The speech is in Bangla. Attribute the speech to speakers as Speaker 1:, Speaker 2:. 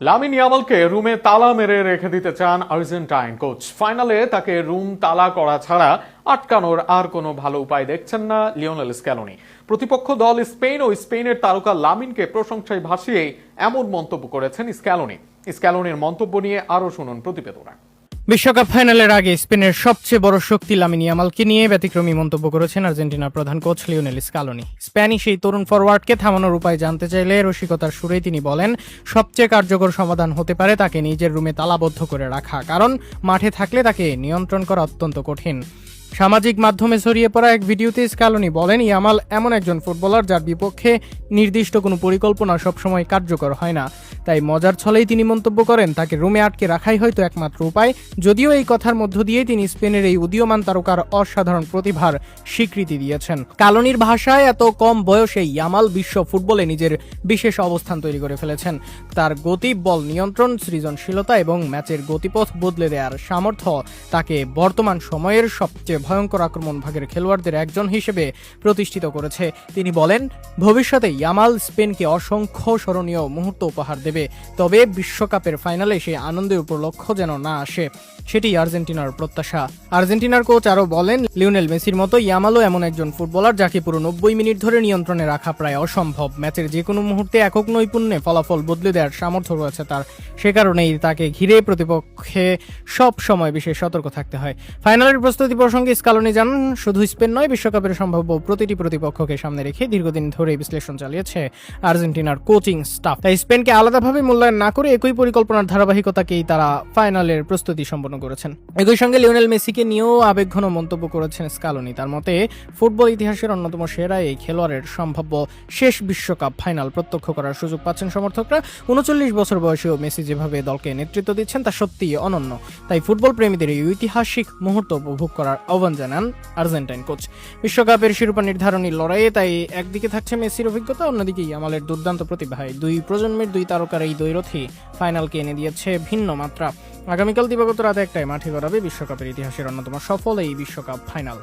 Speaker 1: লামিন ইয়ামালকে রুমে তালা মেরে রেখে দিতে চান আর্জেন্টাইন কোচ। ফাইনালে তাকে রুম তালা করা ছাড়া আটকানোর আর কোনো ভালো উপায় দেখছেন না লিওনেল স্ক্যালোনি। প্রতিপক্ষ দল স্পেন ও স্পেনের তারকা লামিনকে প্রশংসায় ভাসিয়ে এমন মন্তব্য করেছেন স্ক্যালোনির মন্তব্য নিয়ে আরো শুনুন প্রতিবেদনা।
Speaker 2: বিশ্বকাপ ফাইনালের আগে স্পেনের সবচেয়ে বড় শক্তি লামিন ইয়ামালকে নিয়ে ব্যতিক্রমী মন্তব্য করেছেন আর্জেন্টিনার প্রধান কোচ লিওনেল স্ক্যালোনি। স্প্যানিশ এই তরুণ ফরওয়ার্ডকে থামানোর উপায় জানতে চাইলে রসিকতার সুরেই তিনি বলেন, সবচেয়ে কার্যকর সমাধান হতে পারে তাকে নিজের রুমে তালাবদ্ধ করে রাখা, কারণ মাঠে থাকলে তাকে নিয়ন্ত্রণ করা অত্যন্ত কঠিন। সামাজিক মাধ্যমে ছড়িয়ে পড়া এক ভিডিওতে স্ক্যালোনি বলেন, ইয়ামাল এমন একজন ফুটবলার যার বিপক্ষে নির্দিষ্ট কোনো পরিকল্পনা সবসময় কার্যকর হয় না। তাই মজার ছলেই তিনি মন্তব্য করেন, তাকে রুমে আটকে রাখাই হয়তো একমাত্র উপায়। যদিও এই কথার মধ্য দিয়ে তিনি স্পেনের এই উদীয়মান তারকার অসাধারণ প্রতিভার স্বীকৃতি দিয়েছেন। স্ক্যালোনির ভাষায় এত কম বয়সে ইয়ামাল বিশ্ব ফুটবলে নিজের বিশেষ অবস্থান তৈরি করে ফেলেছেন। তার গতি, বল নিয়ন্ত্রণ, সৃজনশীলতা এবং ম্যাচের গতিপথ বদলে দেওয়ার সামর্থ্য তাকে বর্তমান সময়ের সবচেয়ে ভয়ঙ্কর আক্রমণ ভাগের খেলোয়াড়দের একজন হিসেবে প্রতিষ্ঠিত করেছে। তিনি বলেন, ভবিষ্যতে ইয়ামাল স্পেনকে অসংখ্য স্মরণীয় মুহূর্ত উপহার দেবে, তবে বিশ্বকাপের ফাইনালে সেই আনন্দের উপলক্ষ যেন না আসে, সেটি আর্জেন্টিনার প্রত্যাশা। আর্জেন্টিনার কোচ আরও বলেন, লিওনেল মেসির মতো ইয়ামালও এমন একজন ফুটবলার যাকে পুরো 90 মিনিট ধরে নিয়ন্ত্রণে রাখা প্রায় অসম্ভব। ম্যাচের যে কোনো মুহূর্তে একক নৈপুণ্যে ফলাফল বদলে দেওয়ার সামর্থ্য রয়েছে তার। সে কারণেই তাকে ঘিরে প্রতিপক্ষে সব সময় বিশেষ সতর্ক থাকতে হয়। ফাইনালের প্রস্তুতি প্রসঙ্গে স্ক্যালোনি জানান, শুধু স্পেন নয়, বিশ্বকাপের সম্ভাব্য প্রতিটি প্রতিপক্ষকে সামনে রেখে দীর্ঘদিন ধরে বিশ্লেষণ চালিয়েছে আর্জেন্টিনার কোচিং স্টাফ। তাই স্পেনকে আলাদাভাবে মূল্যায়ন না করে একই পরিকল্পনার ধারাবাহিকতাকেই তারা ফাইনালের প্রস্তুতি সম্পন্ন করেছেন। একই সঙ্গে লিওনেল মেসিকে নিয়েও আবেগঘন মন্তব্য করেছেন স্ক্যালোনি। তার মতে, ফুটবল ইতিহাসের অন্যতম সেরা এই খেলোয়াড়ের সম্ভাব্য শেষ বিশ্বকাপ ফাইনাল প্রত্যক্ষ করার সুযোগ পাচ্ছেন সমর্থকরা। 39 বছর বয়সেও মেসি যেভাবে দলকে নেতৃত্ব দিচ্ছেন তা সত্যিই অনন্য। তাই ফুটবল প্রেমীদের এই ঐতিহাসিক মুহূর্ত উপভোগ করার আহ্বান জানান আর্জেন্টাইন কোচ। বিশ্বকাপের শিরোপা নির্ধারণী লড়াইয়ে তাই একদিকে থাকছে মেসির অভিজ্ঞতা, অন্যদিকে ইয়ামালের দুর্দান্ত প্রতিভায় দুই প্রজন্মের দুই তারকার এই দ্বৈরথী ফাইনালকে এনে দিয়েছে ভিন্ন মাত্রা। আগামীকাল দিবাগত রাত 1টায় মাঠে গড়াবে বিশ্বকাপের ইতিহাসের অন্যতম সফল এই বিশ্বকাপ ফাইনাল।